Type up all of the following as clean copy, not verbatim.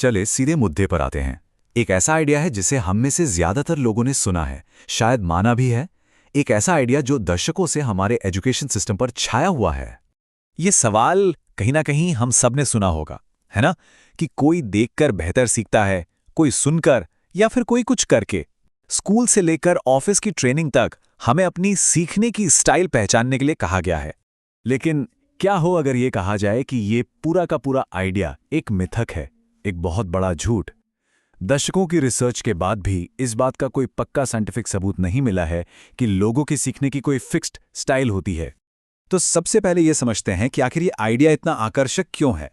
चले सीधे मुद्दे पर आते हैं। एक ऐसा आइडिया है जिसे हम में से ज्यादातर लोगों ने सुना है, शायद माना भी है। एक ऐसा आइडिया जो दशकों से हमारे एजुकेशन सिस्टम पर छाया हुआ है। ये सवाल कहीं ना कहीं हम सब ने सुना होगा, है ना? कि कोई देखकर बेहतर सीखता है, कोई सुनकर या फिर कोई कुछ करके। स्कूल से लेकर ऑफिस की ट्रेनिंग तक हमें अपनी सीखने की स्टाइल पहचानने के लिए कहा गया है। लेकिन क्या हो अगर ये कहा जाए कि ये पूरा का पूरा आइडिया एक मिथक है, एक बहुत बड़ा झूठ। दशकों की रिसर्च के बाद भी इस बात का कोई पक्का साइंटिफिक सबूत नहीं मिला है कि लोगों के सीखने की कोई फिक्स्ड स्टाइल होती है। तो सबसे पहले ये समझते हैं कि आखिर ये आइडिया इतना आकर्षक क्यों है,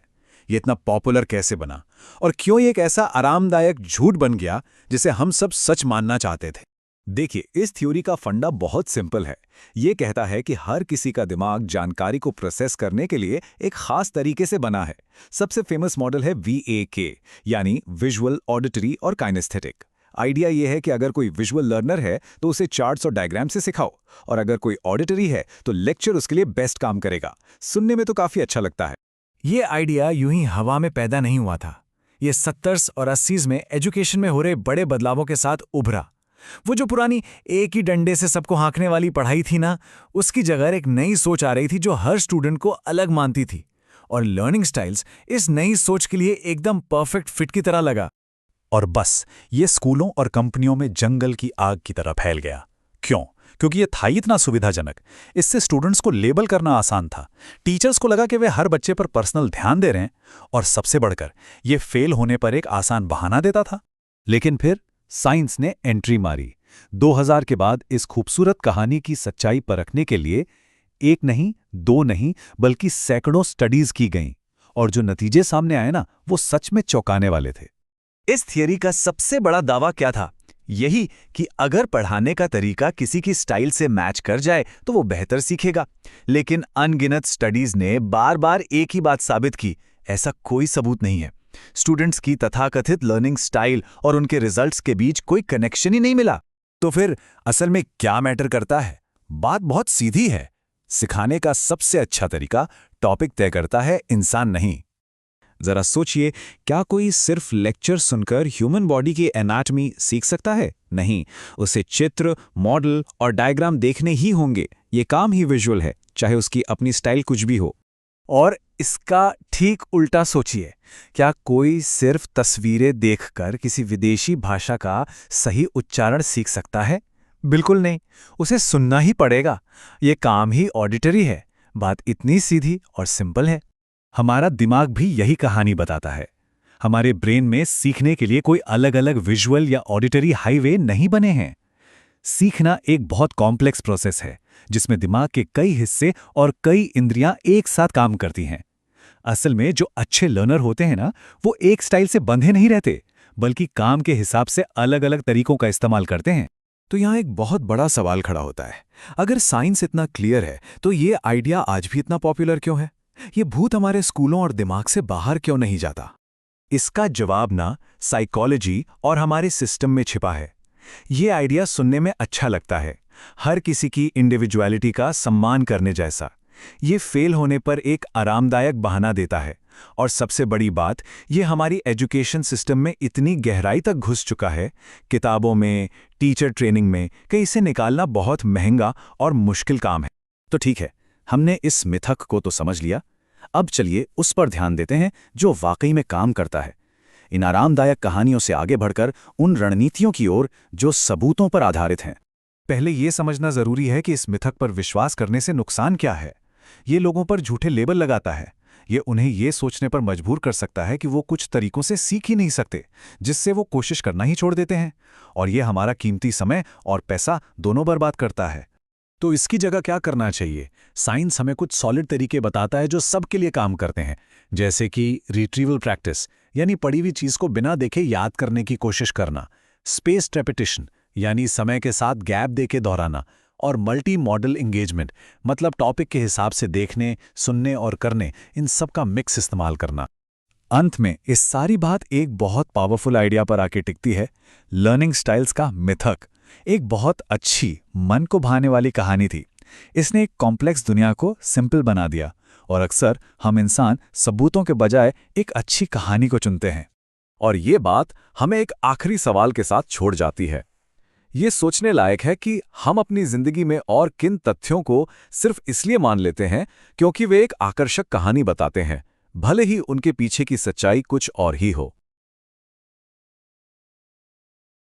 ये इतना पॉपुलर कैसे बना, और क्यों ये एक ऐसा आरामदायक झूठ बन गया जिसे हम सब सच मानना चाहते थे। देखिए, इस थ्योरी का फंडा बहुत सिंपल है। ये कहता है कि हर किसी का दिमाग जानकारी को प्रोसेस करने के लिए एक खास तरीके से बना है। सबसे फेमस मॉडल है VAK, यानी विजुअल, ऑडिटरी और काइनेस्थेटिक। आइडिया यह है कि अगर कोई विजुअल लर्नर है तो उसे चार्ट्स और डायग्राम से सिखाओ, और अगर कोई ऑडिटरी है तो लेक्चर उसके लिए बेस्ट काम करेगा। सुनने में तो काफी अच्छा लगता है। ये आइडिया यूं ही हवा में पैदा नहीं हुआ था। ये 70s और 80s में एजुकेशन में हो रहे बड़े बदलावों के साथ उभरा। वो जो पुरानी एक ही डंडे से सबको हाँकने वाली पढ़ाई थी ना, उसकी जगह एक नई सोच आ रही थी जो हर स्टूडेंट को अलग मानती थी। और लर्निंग स्टाइल्स इस नई सोच के लिए एकदम परफेक्ट फिट की तरह लगा। और बस ये स्कूलों और कंपनियों में जंगल की आग की तरह फैल गया। क्यों? क्योंकि ये था ही इतना सुविधाजनक। इससे स्टूडेंट्स को लेबल करना आसान था। टीचर्स को लगा कि वे हर बच्चे पर पर्सनल ध्यान दे रहे हैं, और सबसे बढ़कर ये फेल होने पर एक आसान बहाना देता था। लेकिन फिर साइंस ने एंट्री मारी। 2000 के बाद इस खूबसूरत कहानी की सच्चाई परखने के लिए एक नहीं, दो नहीं, बल्कि सैकड़ों स्टडीज की गईं, और जो नतीजे सामने आए ना, वो सच में चौंकाने वाले थे। इस थियरी का सबसे बड़ा दावा क्या था? यही कि अगर पढ़ाने का तरीका किसी की स्टाइल से मैच कर जाए तो वो बेहतर सीखेगा। लेकिन अनगिनत स्टडीज ने बार बार एक ही बात साबित की, ऐसा कोई सबूत नहीं है। स्टूडेंट्स की तथाकथित लर्निंग स्टाइल और उनके रिजल्ट्स के बीच कोई कनेक्शन ही नहीं मिला। तो फिर असल में क्या मैटर करता है? बात बहुत सीधी है। सिखाने का सबसे अच्छा तरीका टॉपिक तय करता है, इंसान नहीं। जरा सोचिए, क्या कोई सिर्फ लेक्चर सुनकर ह्यूमन बॉडी की एनाटॉमी सीख सकता है? नहीं, उसे चित्र, मॉडल और डायग्राम देखने ही होंगे। ये काम ही विजुअल है, चाहे उसकी अपनी स्टाइल कुछ भी हो। और इसका ठीक उल्टा सोचिए, क्या कोई सिर्फ तस्वीरें देखकर किसी विदेशी भाषा का सही उच्चारण सीख सकता है? बिल्कुल नहीं, उसे सुनना ही पड़ेगा। ये काम ही ऑडिटरी है। बात इतनी सीधी और सिंपल है। हमारा दिमाग भी यही कहानी बताता है। हमारे ब्रेन में सीखने के लिए कोई अलग अलग विजुअल या ऑडिटरी हाईवे नहीं बने हैं। सीखना एक बहुत कॉम्प्लेक्स प्रोसेस है, जिसमें दिमाग के कई हिस्से और कई इंद्रियां एक साथ काम करती हैं। असल में जो अच्छे लर्नर होते हैं ना, वो एक स्टाइल से बंधे नहीं रहते, बल्कि काम के हिसाब से अलग अलग तरीकों का इस्तेमाल करते हैं। तो यहाँ एक बहुत बड़ा सवाल खड़ा होता है, अगर साइंस इतना क्लियर है तो ये आइडिया आज भी इतना पॉपुलर क्यों है? ये भूत हमारे स्कूलों और दिमाग से बाहर क्यों नहीं जाता? इसका जवाब ना साइकोलॉजी और हमारे सिस्टम में छिपा है। ये आइडिया सुनने में अच्छा लगता है, हर किसी की इंडिविजुअलिटी का सम्मान करने जैसा। ये फेल होने पर एक आरामदायक बहाना देता है, और सबसे बड़ी बात, ये हमारी एजुकेशन सिस्टम में इतनी गहराई तक घुस चुका है, किताबों में, टीचर ट्रेनिंग में, कि इसे निकालना बहुत महंगा और मुश्किल काम है। तो ठीक है, हमने इस मिथक को तो समझ लिया। अब चलिए उस पर ध्यान देते हैं जो वाकई में काम करता है। इन आरामदायक कहानियों से आगे बढ़कर उन रणनीतियों की ओर जो सबूतों पर आधारित हैं। पहले ये समझना जरूरी है कि इस मिथक पर विश्वास करने से नुकसान क्या है। ये लोगों पर झूठे लेबल लगाता है। ये उन्हें ये सोचने पर मजबूर कर सकता है कि वो कुछ तरीकों से सीख ही नहीं सकते, जिससे वो कोशिश करना ही छोड़ देते हैं, और ये हमारा कीमती समय और पैसा दोनों बर्बाद करता है। तो इसकी जगह क्या करना चाहिए? साइंस हमें कुछ सॉलिड तरीके बताता है जो सबके लिए काम करते हैं, जैसे कि रिट्रीवल प्रैक्टिस, यानी पढ़ी हुई चीज को बिना देखे याद करने की कोशिश करना, स्पेस्ड रेपिटेशन, यानी समय के साथ गैप देके दोहराना, और मल्टी मॉडल एंगेजमेंट, मतलब टॉपिक के हिसाब से देखने, सुनने और करने, इन सब का मिक्स इस्तेमाल करना। अंत में इस सारी बात एक बहुत पावरफुल आइडिया पर आके टिकती है, लर्निंग स्टाइल्स का मिथक। एक बहुत अच्छी, मन को भाने वाली कहानी थी। इसने एक कॉम्प्लेक्स दुनिया को सिंपल बना दिया, और अक्सर हम इंसान सबूतों के बजाय एक अच्छी कहानी को चुनते हैं। और ये बात हमें एक आखिरी सवाल के साथ छोड़ जाती है। ये सोचने लायक है कि हम अपनी जिंदगी में और किन तथ्यों को सिर्फ इसलिए मान लेते हैं क्योंकि वे एक आकर्षक कहानी बताते हैं, भले ही उनके पीछे की सच्चाई कुछ और ही हो।